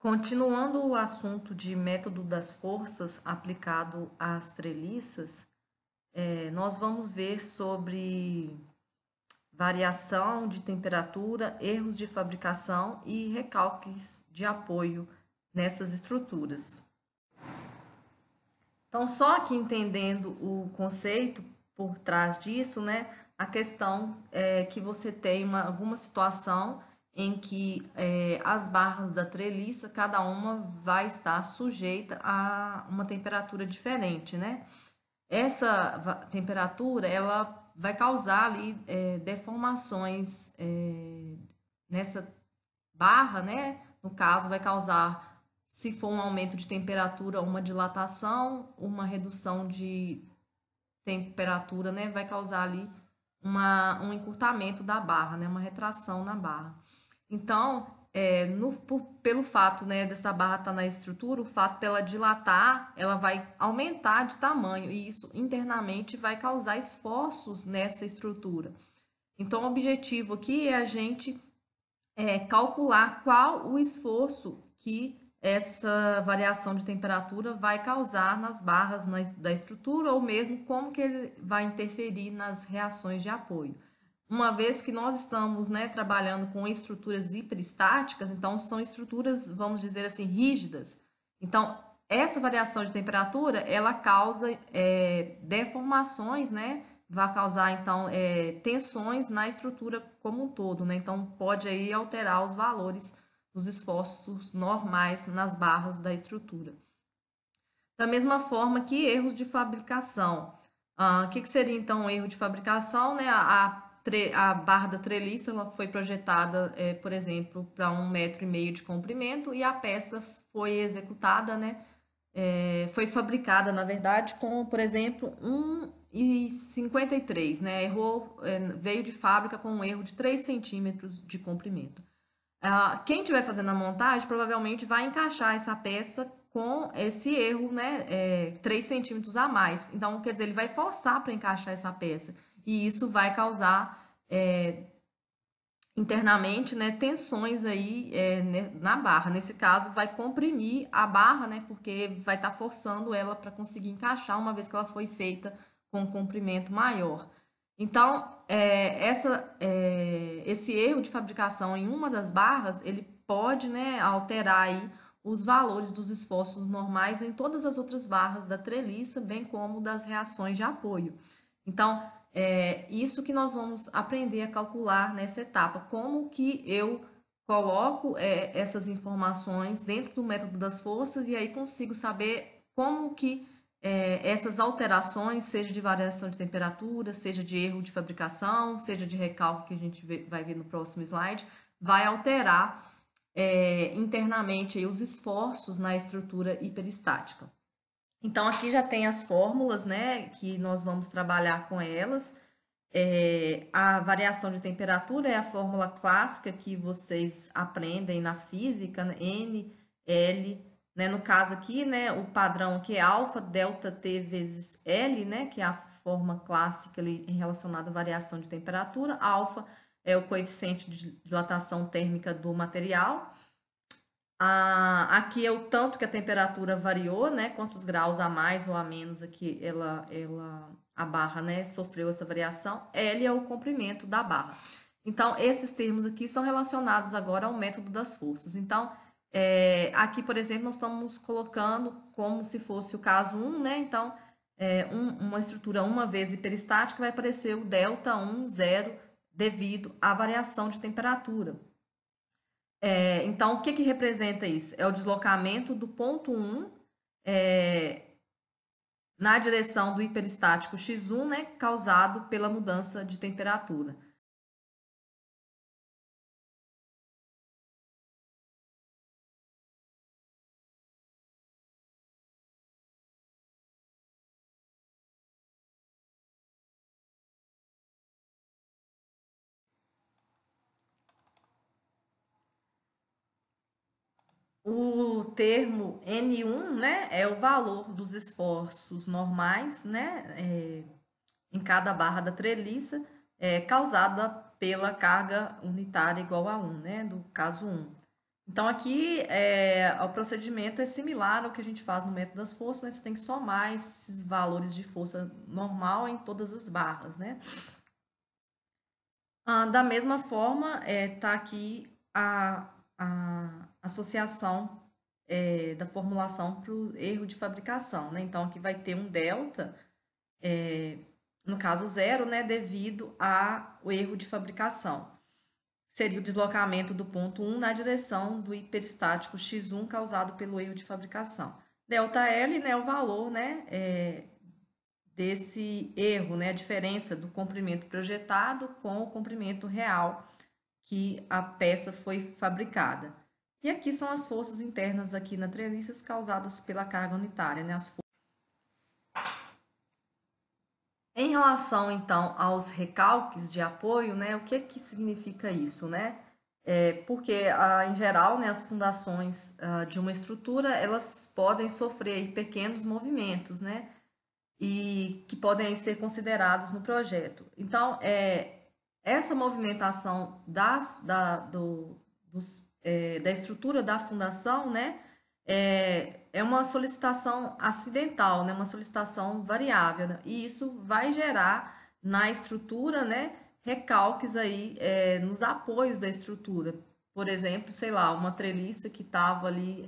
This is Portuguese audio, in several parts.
Continuando o assunto de método das forças aplicado às treliças, nós vamos ver sobre variação de temperatura, erros de fabricação e recalques de apoio nessas estruturas. Então, só que entendendo o conceito por trás disso, né, a questão é que você tem alguma situação em que as barras da treliça, cada uma vai estar sujeita a uma temperatura diferente, né? Essa temperatura, ela vai causar ali deformações nessa barra, né? No caso, vai causar, se for um aumento de temperatura, uma dilatação, uma redução de temperatura, né? Vai causar ali um encurtamento da barra, né? Uma retração na barra. Então, pelo fato, né, dessa barra estar na estrutura, o fato dela dilatar, ela vai aumentar de tamanho e isso internamente vai causar esforços nessa estrutura. Então, o objetivo aqui é a gente calcular qual o esforço que essa variação de temperatura vai causar nas barras da estrutura ou mesmo como que ele vai interferir nas reações de apoio. Uma vez que nós estamos, né, trabalhando com estruturas hiperestáticas, então são estruturas, vamos dizer assim, rígidas. Então, essa variação de temperatura, ela causa deformações, né, vai causar, então, tensões na estrutura como um todo, né? Então, pode aí alterar os valores dos esforços normais nas barras da estrutura. Da mesma forma que erros de fabricação. O que seria, então, um erro de fabricação, né? A barra da treliça ela foi projetada, por exemplo, para 1,5 m de comprimento e a peça foi executada, né? Foi fabricada, na verdade, com, por exemplo, 1,53, né? Veio de fábrica com um erro de 3 centímetros de comprimento. Quem estiver fazendo a montagem provavelmente vai encaixar essa peça com esse erro, né? 3 centímetros a mais. Então, quer dizer, ele vai forçar para encaixar essa peça. E isso vai causar internamente, né, tensões aí na barra. Nesse caso, vai comprimir a barra, né, porque vai estar forçando ela para conseguir encaixar uma vez que ela foi feita com um comprimento maior. Então, esse erro de fabricação em uma das barras, ele pode, né, alterar aí os valores dos esforços normais em todas as outras barras da treliça, bem como das reações de apoio. Então, isso que nós vamos aprender a calcular nessa etapa. Como que eu coloco essas informações dentro do método das forças e aí consigo saber como que essas alterações, seja de variação de temperatura, seja de erro de fabricação, seja de recalque, que a gente vai ver no próximo slide, vai alterar internamente aí, os esforços na estrutura hiperestática. Então, aqui já tem as fórmulas, né, que nós vamos trabalhar com elas. A variação de temperatura é a fórmula clássica que vocês aprendem na física, né, N, L, né, no caso aqui, né, o padrão aqui é alfa, delta T vezes L, né, que é a forma clássica ali relacionada à variação de temperatura. Alfa é o coeficiente de dilatação térmica do material. Aqui é o tanto que a temperatura variou, né? Quantos graus a mais ou a menos aqui a barra, né, sofreu essa variação. L é o comprimento da barra. Então, esses termos aqui são relacionados agora ao método das forças. Então, aqui, por exemplo, nós estamos colocando como se fosse o caso 1, né? Então, uma estrutura uma vez hiperestática vai aparecer o delta 1, 0, devido à variação de temperatura. Então, o que representa isso? É o deslocamento do ponto 1 na direção do hiperestático x1, né, causado pela mudança de temperatura. O termo N1, né, é o valor dos esforços normais, né, em cada barra da treliça, causada pela carga unitária igual a 1, né, do caso 1. Então, aqui o procedimento é similar ao que a gente faz no método das forças, né? Você tem que somar esses valores de força normal em todas as barras, né? Da mesma forma, tá aqui a associação da formulação para o erro de fabricação, né? Então, aqui vai ter um delta, no caso zero, né? Devido ao erro de fabricação. Seria o deslocamento do ponto 1 na direção do hiperestático x1 causado pelo erro de fabricação. Delta L, né, o valor, né, desse erro, né, a diferença do comprimento projetado com o comprimento real que a peça foi fabricada. E aqui são as forças internas aqui na treliças causadas pela carga unitária, né, Em relação, então, aos recalques de apoio, né, o que significa isso, né? Porque, em geral, né, as fundações de uma estrutura, elas podem sofrer pequenos movimentos, né? E que podem ser considerados no projeto. Então, essa movimentação da estrutura da fundação, né, é uma solicitação acidental, né, uma solicitação variável, né, e isso vai gerar na estrutura, né, recalques aí nos apoios da estrutura. Por exemplo, sei lá, uma treliça que estava ali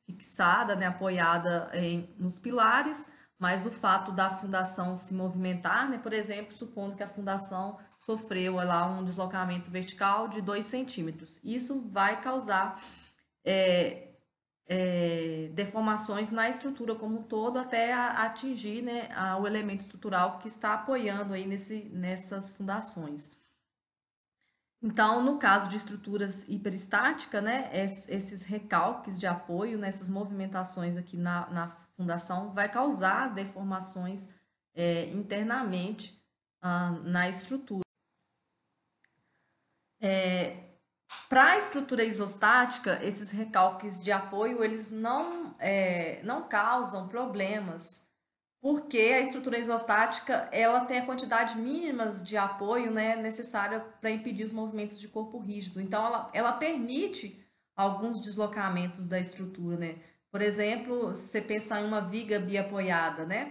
fixada, né, apoiada nos pilares, mas o fato da fundação se movimentar, né, por exemplo, supondo que a fundação sofreu lá um deslocamento vertical de 2 centímetros. Isso vai causar deformações na estrutura como um todo até atingir, né, o elemento estrutural que está apoiando aí nessas fundações. Então, no caso de estruturas hiperestáticas, né, esses recalques de apoio, nessas movimentações aqui na fundação, vai causar deformações internamente na estrutura. Para a estrutura isostática, esses recalques de apoio, eles não causam problemas, porque a estrutura isostática, ela tem a quantidade mínima de apoio, né, necessária para impedir os movimentos de corpo rígido. Então, ela permite alguns deslocamentos da estrutura, né? Por exemplo, se você pensar em uma viga biapoiada, né?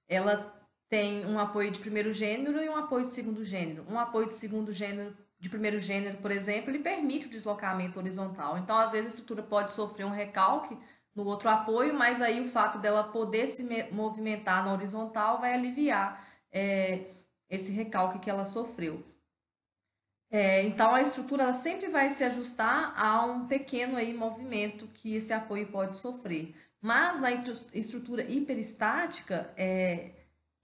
Ela tem um apoio de primeiro gênero e um apoio de segundo gênero. Um apoio de segundo gênero de primeiro gênero, por exemplo, ele permite o deslocamento horizontal. Então, às vezes, a estrutura pode sofrer um recalque no outro apoio, mas aí o fato dela poder se movimentar na horizontal vai aliviar esse recalque que ela sofreu. Então, a estrutura ela sempre vai se ajustar a um pequeno aí movimento que esse apoio pode sofrer. Mas na estrutura hiperestática,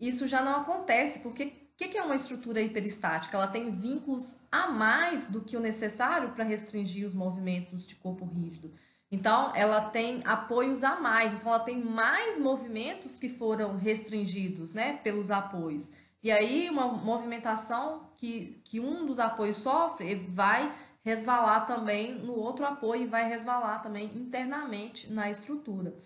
isso já não acontece, porque o que é uma estrutura hiperestática? Ela tem vínculos a mais do que o necessário para restringir os movimentos de corpo rígido. Então, ela tem apoios a mais, então ela tem mais movimentos que foram restringidos, né, pelos apoios. E aí, uma movimentação que um dos apoios sofre vai resvalar também no outro apoio e vai resvalar também internamente na estrutura.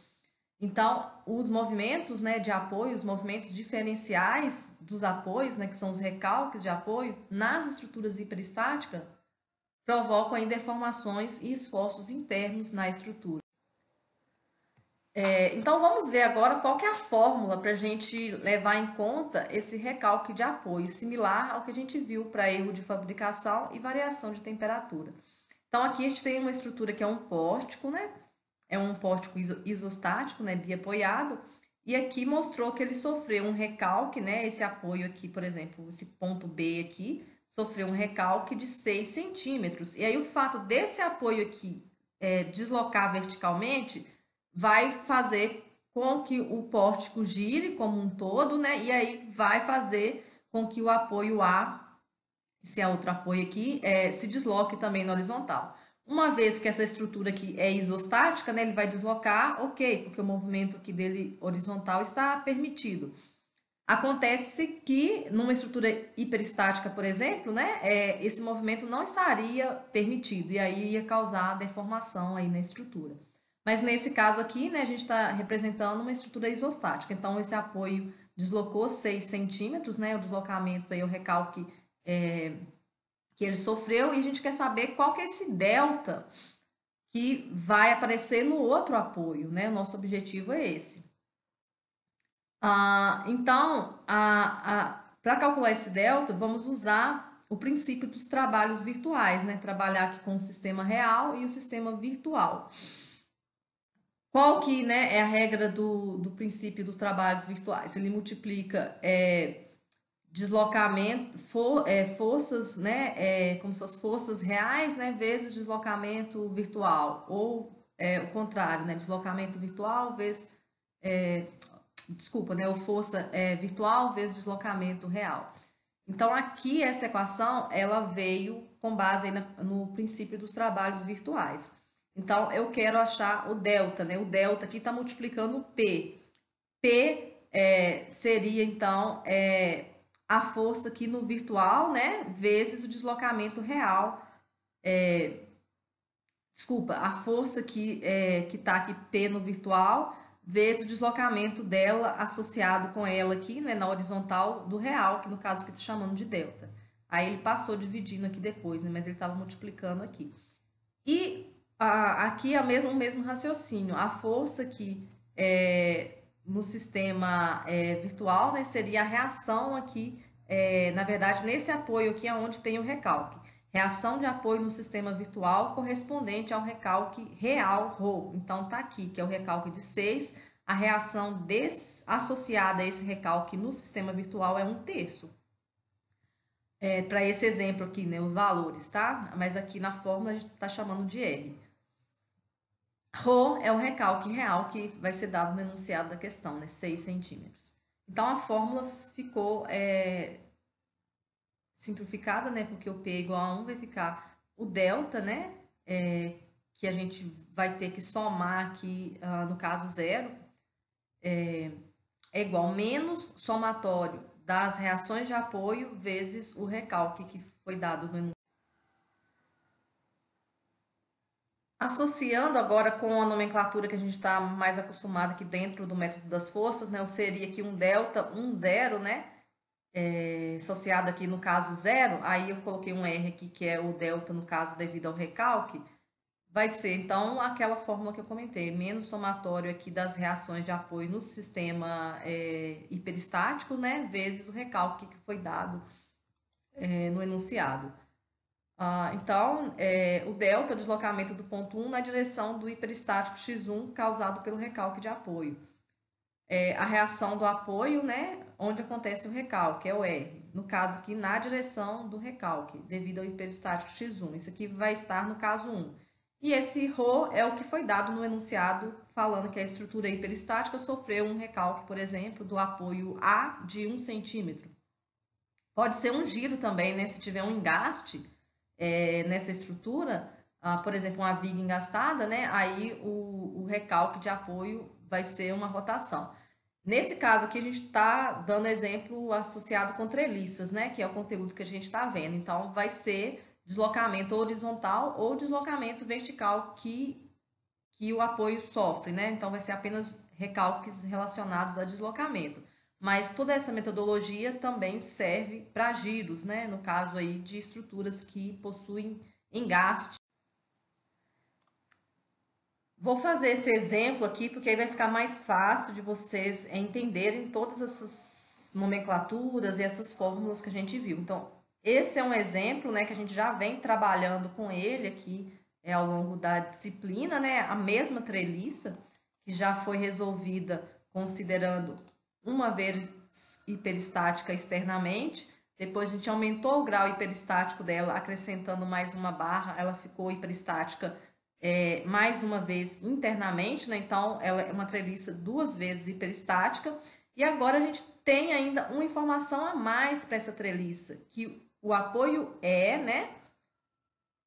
Então, os movimentos, né, de apoio, os movimentos diferenciais dos apoios, né, que são os recalques de apoio, nas estruturas hiperestáticas, provocam aí deformações e esforços internos na estrutura. Então, vamos ver agora qual que é a fórmula para a gente levar em conta esse recalque de apoio, similar ao que a gente viu para erro de fabricação e variação de temperatura. Então, aqui a gente tem uma estrutura que é um pórtico, né? É um pórtico isostático, né, biapoiado, e aqui mostrou que ele sofreu um recalque, né, esse apoio aqui, por exemplo, esse ponto B aqui, sofreu um recalque de 6 centímetros. E aí o fato desse apoio aqui deslocar verticalmente vai fazer com que o pórtico gire como um todo, né, e aí vai fazer com que o apoio A, esse é outro apoio aqui, se desloque também na horizontal. Uma vez que essa estrutura aqui é isostática, né, ele vai deslocar, ok, porque o movimento aqui dele horizontal está permitido. Acontece que numa estrutura hiperestática, por exemplo, né, esse movimento não estaria permitido e aí ia causar deformação aí na estrutura. Mas nesse caso aqui, né, a gente está representando uma estrutura isostática. Então, esse apoio deslocou 6 centímetros, né, o deslocamento aí, o recalque que ele sofreu, e a gente quer saber qual que é esse delta que vai aparecer no outro apoio, né? O nosso objetivo é esse. Então, para calcular esse delta, vamos usar o princípio dos trabalhos virtuais, né? Trabalhar aqui com o sistema real e o sistema virtual. Qual que, né, é a regra do princípio dos trabalhos virtuais? Ele multiplica deslocamento, forças, né, como se fossem forças reais, né, vezes deslocamento virtual, ou o contrário, né, deslocamento virtual vezes, desculpa, né, ou força virtual vezes deslocamento real. Então, aqui essa equação, ela veio com base aí no princípio dos trabalhos virtuais. Então, eu quero achar o delta, né? O delta aqui está multiplicando o P. P seria, então, a força aqui no virtual, né? Vezes o deslocamento real. Desculpa, a força que está aqui, P no virtual, vezes o deslocamento dela associado com ela aqui, né? Na horizontal do real, que no caso aqui está chamando de delta. Aí ele passou dividindo aqui depois, né? Mas ele estava multiplicando aqui. E aqui é o mesmo raciocínio. A força que no sistema virtual, né, seria a reação aqui, na verdade, nesse apoio aqui é onde tem o recalque. Reação de apoio no sistema virtual correspondente ao recalque real, ρ. Então, tá aqui, que é o recalque de 6. A reação associada a esse recalque no sistema virtual é 1/3. Para esse exemplo aqui, né, os valores, tá? Mas aqui na fórmula a gente está chamando de R. Rho é o recalque real que vai ser dado no enunciado da questão, né? 6 centímetros. Então, a fórmula ficou simplificada, né? Porque o P é igual a 1, vai ficar o delta, né? Que a gente vai ter que somar aqui, no caso, 0. É igual menos somatório das reações de apoio vezes o recalque que foi dado no enunciado. Associando agora com a nomenclatura que a gente está mais acostumado aqui dentro do método das forças, né? Eu seria aqui um delta, um zero, né? Associado aqui no caso zero, aí eu coloquei um R aqui que é o delta no caso devido ao recalque, vai ser então aquela fórmula que eu comentei, menos somatório aqui das reações de apoio no sistema hiperestático, né? Vezes o recalque que foi dado no enunciado. Então, o delta, o deslocamento do ponto 1 na direção do hiperestático x1 causado pelo recalque de apoio. A reação do apoio, né, onde acontece o recalque, é o R. No caso aqui, na direção do recalque, devido ao hiperestático x1. Isso aqui vai estar no caso 1. E esse ρ é o que foi dado no enunciado, falando que a estrutura hiperestática sofreu um recalque, por exemplo, do apoio A de 1 centímetro. Pode ser um giro também, né, se tiver um engaste nessa estrutura, por exemplo, uma viga engastada, né? Aí o recalque de apoio vai ser uma rotação. Nesse caso aqui, a gente está dando exemplo associado com treliças, né? Que é o conteúdo que a gente está vendo. Então, vai ser deslocamento horizontal ou deslocamento vertical que o apoio sofre, né? Então, vai ser apenas recalques relacionados a deslocamento. Mas toda essa metodologia também serve para giros, né? No caso aí de estruturas que possuem engaste. Vou fazer esse exemplo aqui porque aí vai ficar mais fácil de vocês entenderem todas essas nomenclaturas e essas fórmulas que a gente viu. Então, esse é um exemplo, né, que a gente já vem trabalhando com ele aqui ao longo da disciplina, né? A mesma treliça que já foi resolvida considerando uma vez hiperestática externamente, depois a gente aumentou o grau hiperestático dela, acrescentando mais uma barra, ela ficou hiperestática mais uma vez internamente, né? Então ela é uma treliça 2 vezes hiperestática. E agora a gente tem ainda uma informação a mais para essa treliça, que o apoio né?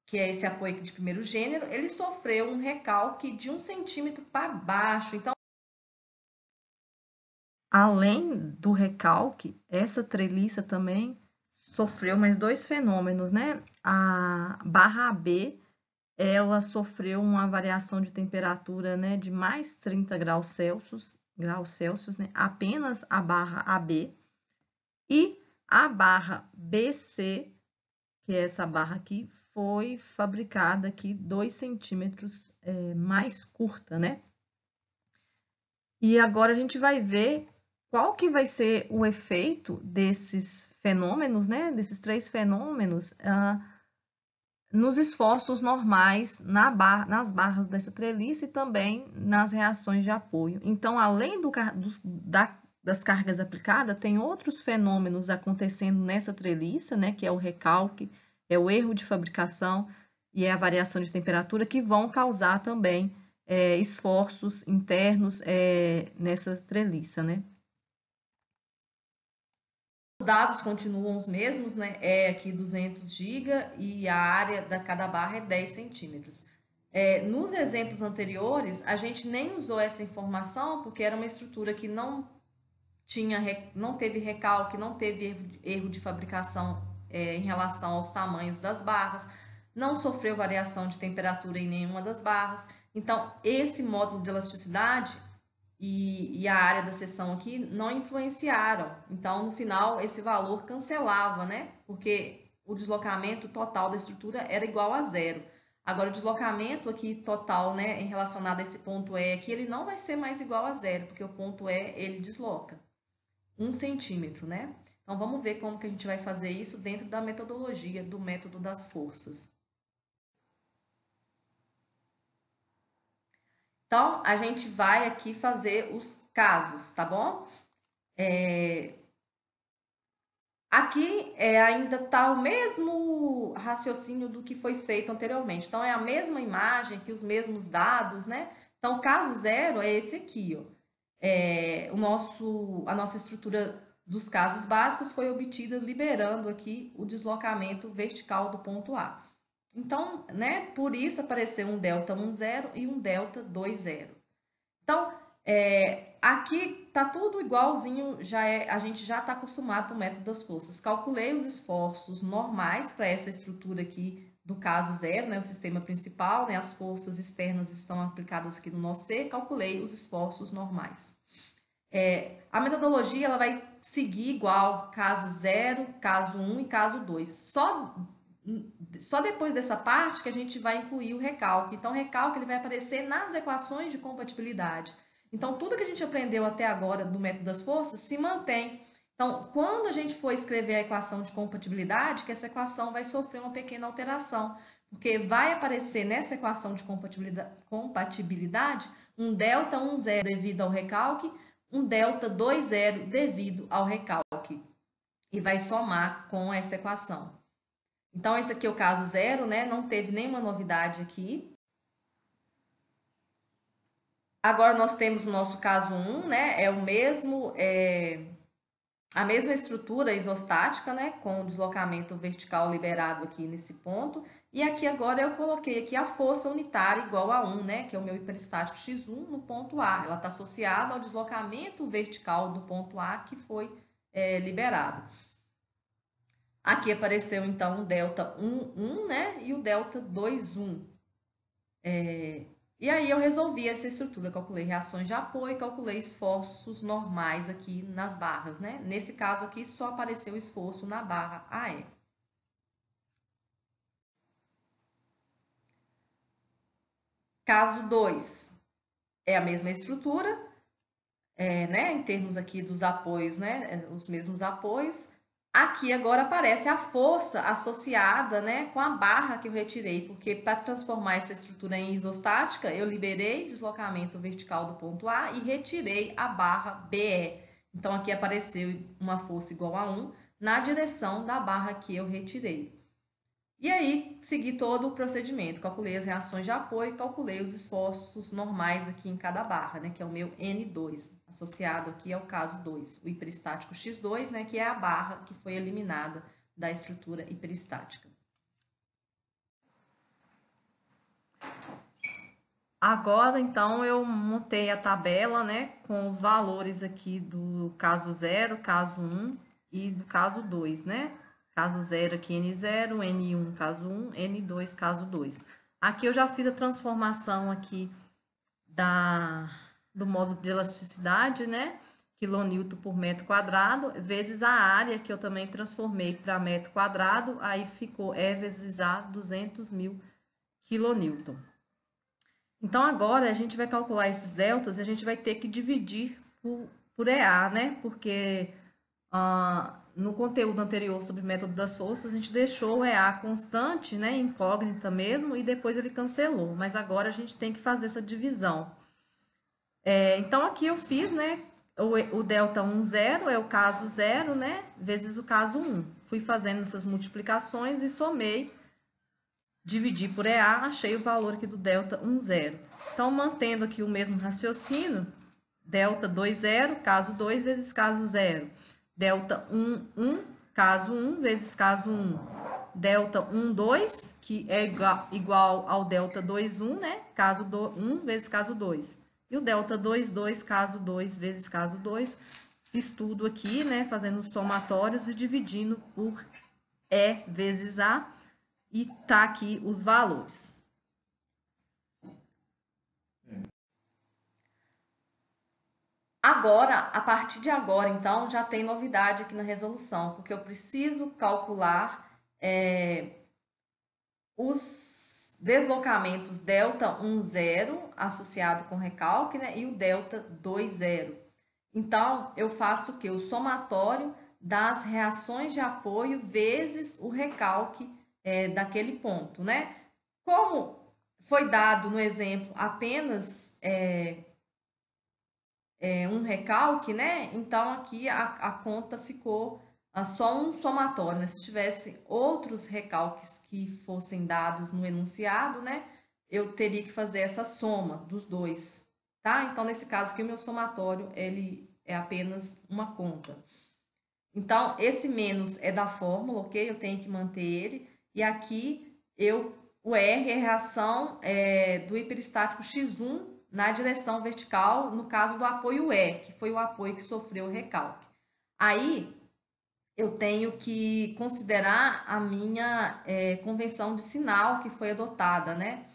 Que é esse apoio aqui de primeiro gênero, ele sofreu um recalque de 1 centímetro para baixo. Então, além do recalque, essa treliça também sofreu mais 2 fenômenos, né? A barra AB, ela sofreu uma variação de temperatura, né, de mais 30 graus Celsius, né? Apenas a barra AB. E a barra BC que é essa barra aqui, foi fabricada aqui 2 centímetros mais curta, né? E agora a gente vai ver qual que vai ser o efeito desses fenômenos, né? Desses 3 fenômenos, nos esforços normais nas barras dessa treliça e também nas reações de apoio. Então, além das cargas aplicadas, tem outros fenômenos acontecendo nessa treliça, né, que é o recalque, é o erro de fabricação e é a variação de temperatura, que vão causar também esforços internos nessa treliça, né? Os dados continuam os mesmos, né? É aqui 200 GB e a área da cada barra é 10 centímetros. Nos exemplos anteriores, a gente nem usou essa informação porque era uma estrutura que não teve recalque, não teve erro de fabricação em relação aos tamanhos das barras, não sofreu variação de temperatura em nenhuma das barras. Então, esse módulo de elasticidade e a área da seção aqui não influenciaram. Então, no final, esse valor cancelava, né? Porque o deslocamento total da estrutura era igual a zero. Agora, o deslocamento aqui total, né, em relacionado a esse ponto E aqui, ele não vai ser mais igual a zero, porque o ponto E, ele desloca 1 centímetro, né? Então, vamos ver como que a gente vai fazer isso dentro da metodologia do método das forças. Então, a gente vai aqui fazer os casos, tá bom? Aqui ainda está o mesmo raciocínio do que foi feito anteriormente. Então, é a mesma imagem, que os mesmos dados, né? Então, o caso zero é esse aqui, ó. A nossa estrutura dos casos básicos foi obtida liberando aqui o deslocamento vertical do ponto A. Então, né, por isso apareceu um delta 10 e um delta 20. Então, aqui tá tudo igualzinho, a gente já está acostumado com o método das forças. Calculei os esforços normais para essa estrutura aqui do caso zero, né, o sistema principal, né, as forças externas estão aplicadas aqui no nosso C, calculei os esforços normais. A metodologia ela vai seguir igual caso 0, caso 1 e caso 2. Só depois dessa parte que a gente vai incluir o recalque. Então, o recalque ele vai aparecer nas equações de compatibilidade. Então, tudo que a gente aprendeu até agora do método das forças se mantém. Então, quando a gente for escrever a equação de compatibilidade, que essa equação vai sofrer uma pequena alteração, porque vai aparecer nessa equação de compatibilidade um delta 10 devido ao recalque, um delta 20 devido ao recalque. E vai somar com essa equação. Então, esse aqui é o caso zero, né? Não teve nenhuma novidade aqui. Agora, nós temos o nosso caso 1, né? É o mesmo, a mesma estrutura isostática, né? Com o deslocamento vertical liberado aqui nesse ponto. E aqui agora eu coloquei aqui a força unitária igual a 1, né? Que é o meu hiperestático X1 no ponto A. Ela está associada ao deslocamento vertical do ponto A que foi liberado. Aqui apareceu, então, o delta 1, né? E o delta 2,1. E aí eu resolvi essa estrutura, calculei reações de apoio e calculei esforços normais aqui nas barras, né? Nesse caso aqui, só apareceu o esforço na barra AE. Caso 2, é a mesma estrutura, né? Em termos aqui dos apoios, né? Os mesmos apoios. Aqui agora aparece a força associada, né, com a barra que eu retirei, porque para transformar essa estrutura em isostática, eu liberei o deslocamento vertical do ponto A e retirei a barra BE. Então, aqui apareceu uma força igual a 1 na direção da barra que eu retirei. E aí, segui todo o procedimento, calculei as reações de apoio, calculei os esforços normais aqui em cada barra, né, que é o meu N2, associado aqui ao caso 2, o hiperestático X2, né, que é a barra que foi eliminada da estrutura hiperestática. Agora, então, eu montei a tabela, né, com os valores aqui do caso 0, caso 1 e do caso 2, né? Caso 0 aqui, N0, N1, caso 1, N2, caso 2. Aqui eu já fiz a transformação aqui do módulo de elasticidade, né? quilonewton por metro quadrado, vezes a área, que eu também transformei para metro quadrado, aí ficou E vezes A, 200.000 quilonewton. Então, agora a gente vai calcular esses deltas e a gente vai ter que dividir por EA, né? Porque no conteúdo anterior sobre o método das forças, a gente deixou o EA constante, né? Incógnita mesmo, e depois ele cancelou. Mas agora a gente tem que fazer essa divisão. Então, aqui eu fiz, né? O delta 1, 0 é o caso 0, né? Vezes o caso 1. Fui fazendo essas multiplicações e somei, dividi por EA, achei o valor aqui do delta 1, 0. Então, mantendo aqui o mesmo raciocínio, delta 2, 0, caso 2 vezes caso 0. Delta 1, 1, caso 1 vezes caso 1. Delta 1, 2, que é igual ao delta 2, 1, né? Caso 1 vezes caso 2. E o delta 2, 2, caso 2 vezes caso 2. Fiz tudo aqui, né? Fazendo somatórios e dividindo por E vezes A. E tá aqui os valores. Agora, a partir de agora, então, já tem novidade aqui na resolução, porque eu preciso calcular os deslocamentos delta 1, 0 associado com recalque, né, e o delta 2, 0. Então, eu faço o quê? O somatório das reações de apoio vezes o recalque daquele ponto, né? Como foi dado no exemplo apenas um recalque, né? Então, aqui a conta ficou só um somatório, né? Se tivesse outros recalques que fossem dados no enunciado, né? Eu teria que fazer essa soma dos dois, tá? Então, nesse caso aqui, o meu somatório, ele é apenas uma conta. Então, esse menos é da fórmula, ok? Eu tenho que manter ele. E aqui, o R é a reação do hiperestático X1 na direção vertical, no caso do apoio E, que foi o apoio que sofreu o recalque. Aí, eu tenho que considerar a minha convenção de sinal que foi adotada, né?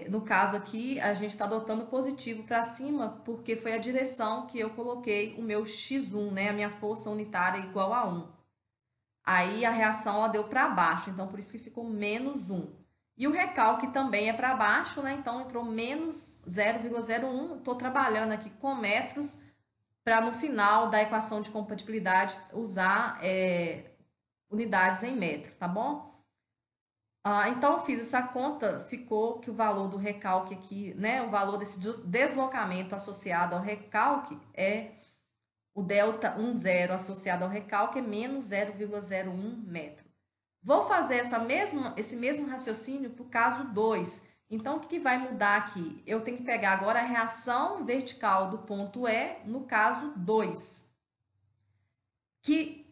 No caso aqui, a gente está adotando positivo para cima, porque foi a direção que eu coloquei o meu X1, né? A minha força unitária igual a 1. Aí a reação ela deu para baixo, então por isso que ficou menos 1. E o recalque também é para baixo, né? Então entrou menos 0,01. Estou trabalhando aqui com metros para no final da equação de compatibilidade usar unidades em metro, tá bom? Então, eu fiz essa conta, ficou que o valor do recalque aqui, né? O valor desse deslocamento associado ao recalque é o delta 1, 0 associado ao recalque é menos 0,01 metro. Vou fazer esse mesmo raciocínio para o caso 2. Então, o que vai mudar aqui? Eu tenho que pegar agora a reação vertical do ponto E no caso 2. Que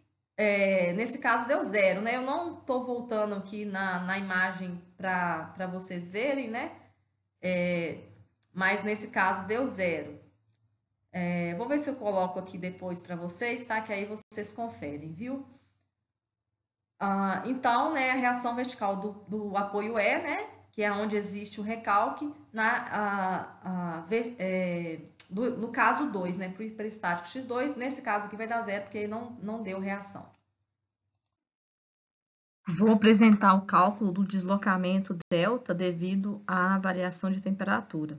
nesse caso deu 0, né? Eu não estou voltando aqui na imagem para vocês verem, né? Mas nesse caso deu 0. Vou ver se eu coloco aqui depois para vocês, tá? Que aí vocês conferem, viu? Então, né, a reação vertical do apoio E, né? Que é onde existe o recalque, no caso 2, né? Para o hiperestático X2, nesse caso aqui vai dar 0, porque não deu reação. Vou apresentar o cálculo do deslocamento delta devido à variação de temperatura.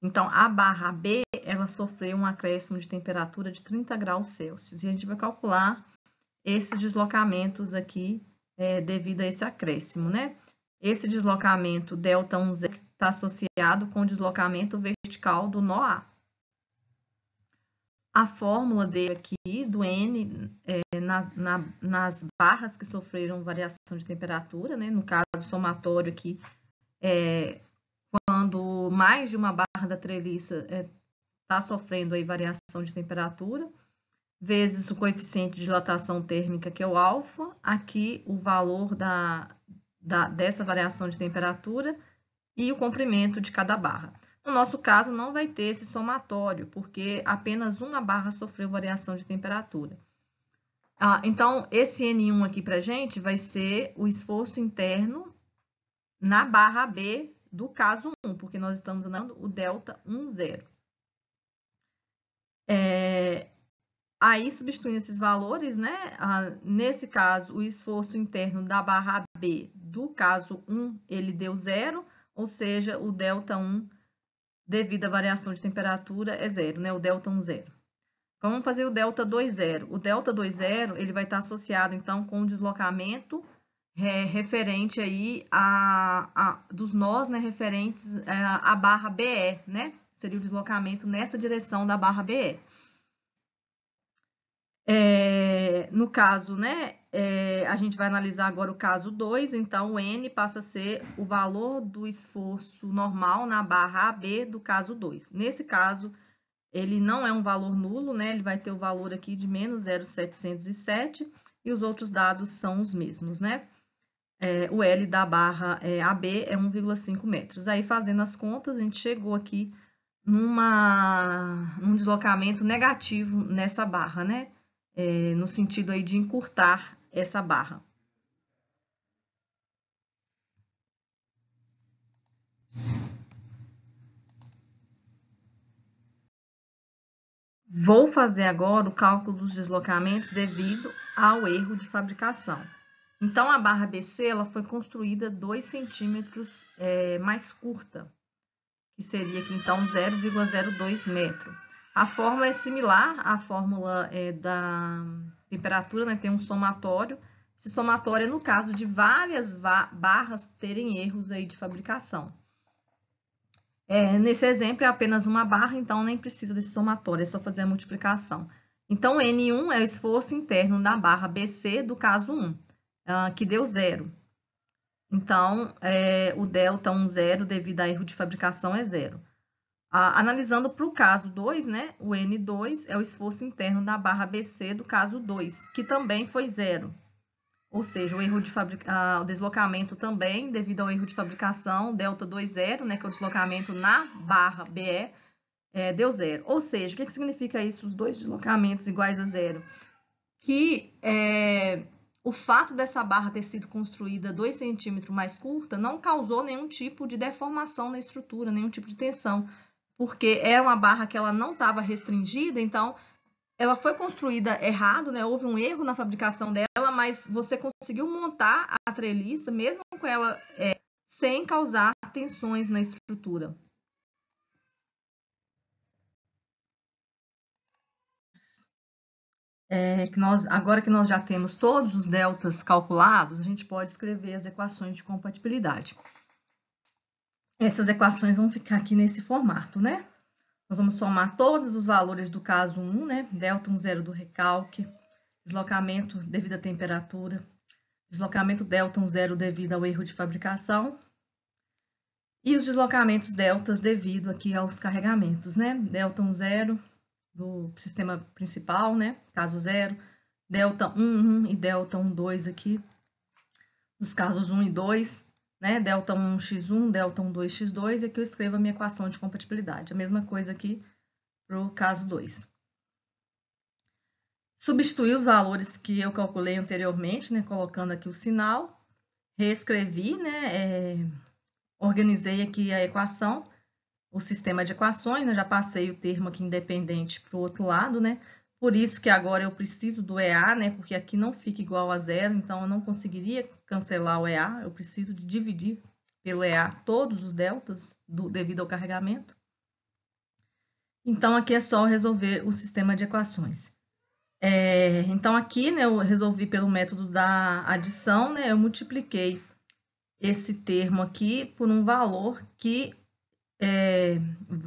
Então, a barra B, ela sofreu um acréscimo de temperatura de 30 graus Celsius. E a gente vai calcular esses deslocamentos aqui devido a esse acréscimo, né? Esse deslocamento delta 1 está associado com o deslocamento vertical do nó A. A fórmula dele aqui, do N, nas barras que sofreram variação de temperatura, né? No caso, somatório aqui, quando mais de uma barra da treliça está sofrendo aí variação de temperatura, vezes o coeficiente de dilatação térmica, que é o alfa, aqui o valor dessa variação de temperatura e o comprimento de cada barra. No nosso caso, não vai ter esse somatório, porque apenas uma barra sofreu variação de temperatura. Então, esse N1 aqui para a gente vai ser o esforço interno na barra B do caso 1, porque nós estamos dando o delta 1, 0. Aí, substituindo esses valores, né? Nesse caso, o esforço interno da barra B do caso 1, ele deu 0, ou seja, o ΔI, devido à variação de temperatura, é 0, né? O ΔI 0. Então, vamos fazer o ΔI 0. O ΔI 0, ele vai estar associado, então, com o deslocamento referente aí dos nós, né? Referentes à barra BE, né? Seria o deslocamento nessa direção da barra BE. No caso, né, a gente vai analisar agora o caso 2, então o N passa a ser o valor do esforço normal na barra AB do caso 2. Nesse caso, ele não é um valor nulo, né, ele vai ter o valor aqui de menos 0,707 e os outros dados são os mesmos, né? O L da barra AB é 1,5 metros. Aí, fazendo as contas, a gente chegou aqui num deslocamento negativo nessa barra, né? No sentido aí de encurtar essa barra. Vou fazer agora o cálculo dos deslocamentos devido ao erro de fabricação. Então, a barra BC ela foi construída 2 centímetros mais curta, que seria aqui, então, 0,02 metro. A fórmula é similar à fórmula da temperatura, né? Tem um somatório. Esse somatório é no caso de várias barras terem erros aí de fabricação. Nesse exemplo é apenas uma barra, então nem precisa desse somatório, é só fazer a multiplicação. Então, N1 é o esforço interno da barra BC do caso 1, que deu 0. Então, o ΔI 0 devido a erro de fabricação é 0. Analisando para o caso 2, né, o N2 é o esforço interno da barra BC do caso 2, que também foi 0. Ou seja, o deslocamento também, devido ao erro de fabricação, ΔI 0, né, que é o deslocamento na barra BE, deu 0. Ou seja, o que significa isso, os dois deslocamentos iguais a 0? Que o fato dessa barra ter sido construída 2 centímetros mais curta não causou nenhum tipo de deformação na estrutura, nenhum tipo de tensão, porque era uma barra que ela não estava restringida, então ela foi construída errado, né? Houve um erro na fabricação dela, mas você conseguiu montar a treliça, mesmo com ela sem causar tensões na estrutura. Agora que nós já temos todos os deltas calculados, a gente pode escrever as equações de compatibilidade. Essas equações vão ficar aqui nesse formato, né? Nós vamos somar todos os valores do caso 1, né? ΔI 0 do recalque, deslocamento devido à temperatura, deslocamento ΔI 0 devido ao erro de fabricação e os deslocamentos deltas devido aqui aos carregamentos, né? ΔI 0 do sistema principal, né? Caso 0, ΔI 1 e ΔI 2 aqui, dos casos 1 e 2, né? ΔI 1x1, ΔI 2x2, e aqui eu escrevo a minha equação de compatibilidade. A mesma coisa aqui para o caso 2. Substituí os valores que eu calculei anteriormente, né? Colocando aqui o sinal, reescrevi, né? Organizei aqui a equação, o sistema de equações, né? Já passei o termo aqui independente para o outro lado, né? Por isso que agora eu preciso do EA, né? Porque aqui não fica igual a 0, então eu não conseguiria cancelar o EA, eu preciso de dividir pelo EA todos os deltas devido ao carregamento. Então, aqui é só resolver o sistema de equações. Então, aqui, né, eu resolvi pelo método da adição, né? Eu multipliquei esse termo aqui por um valor que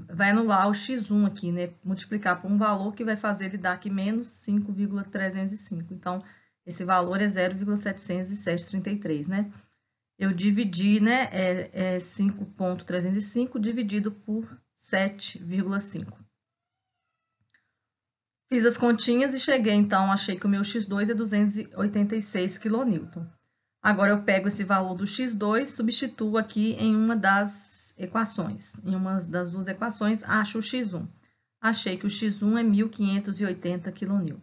vai anular o x1 aqui, né? Multiplicar por um valor que vai fazer ele dar aqui menos 5,305. Então, esse valor é 0,70733, né? Eu dividi, né? 5,305 dividido por 7,5. Fiz as continhas e cheguei, então, achei que o meu x2 é 286 kN. Agora, eu pego esse valor do x2, substituo aqui em uma das equações. Em uma das duas equações, acho o x1. Achei que o x1 é 1.580 kN.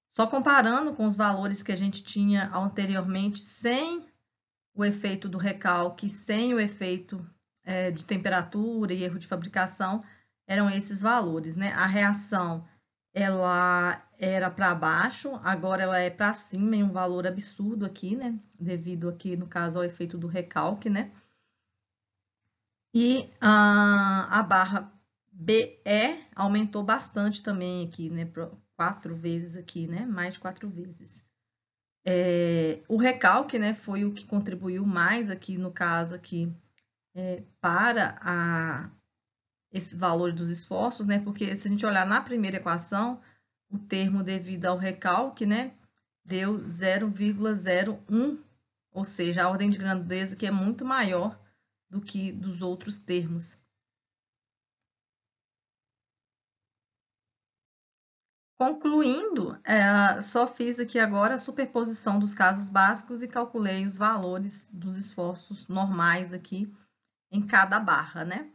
Só comparando com os valores que a gente tinha anteriormente, sem o efeito do recalque, sem o efeito de temperatura e erro de fabricação, eram esses valores, né? A reação, ela era para baixo, agora ela é para cima em um valor absurdo aqui, né? Devido aqui, no caso, ao efeito do recalque, né? E a barra BE aumentou bastante também aqui, né? 4 vezes aqui, né? Mais de 4 vezes. O recalque, né, foi o que contribuiu mais aqui, no caso aqui, para esse valor dos esforços, né? Porque se a gente olhar na primeira equação, o termo devido ao recalque, né, deu 0,01, ou seja, a ordem de grandeza que é muito maior do que dos outros termos. Concluindo, só fiz aqui agora a superposição dos casos básicos e calculei os valores dos esforços normais aqui em cada barra, né?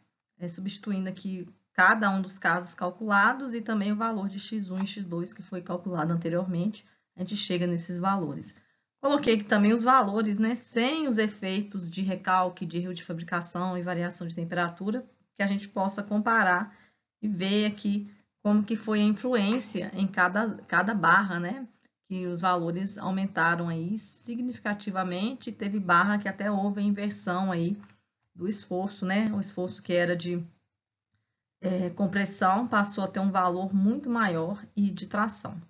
Substituindo aqui cada um dos casos calculados e também o valor de x1 e x2 que foi calculado anteriormente, a gente chega nesses valores. Coloquei aqui também os valores, né, sem os efeitos de recalque, de erro de fabricação e variação de temperatura, que a gente possa comparar e ver aqui como que foi a influência em cada barra, né, que os valores aumentaram aí significativamente, teve barra que até houve a inversão aí do esforço, né? O esforço que era de compressão passou a ter um valor muito maior e de tração.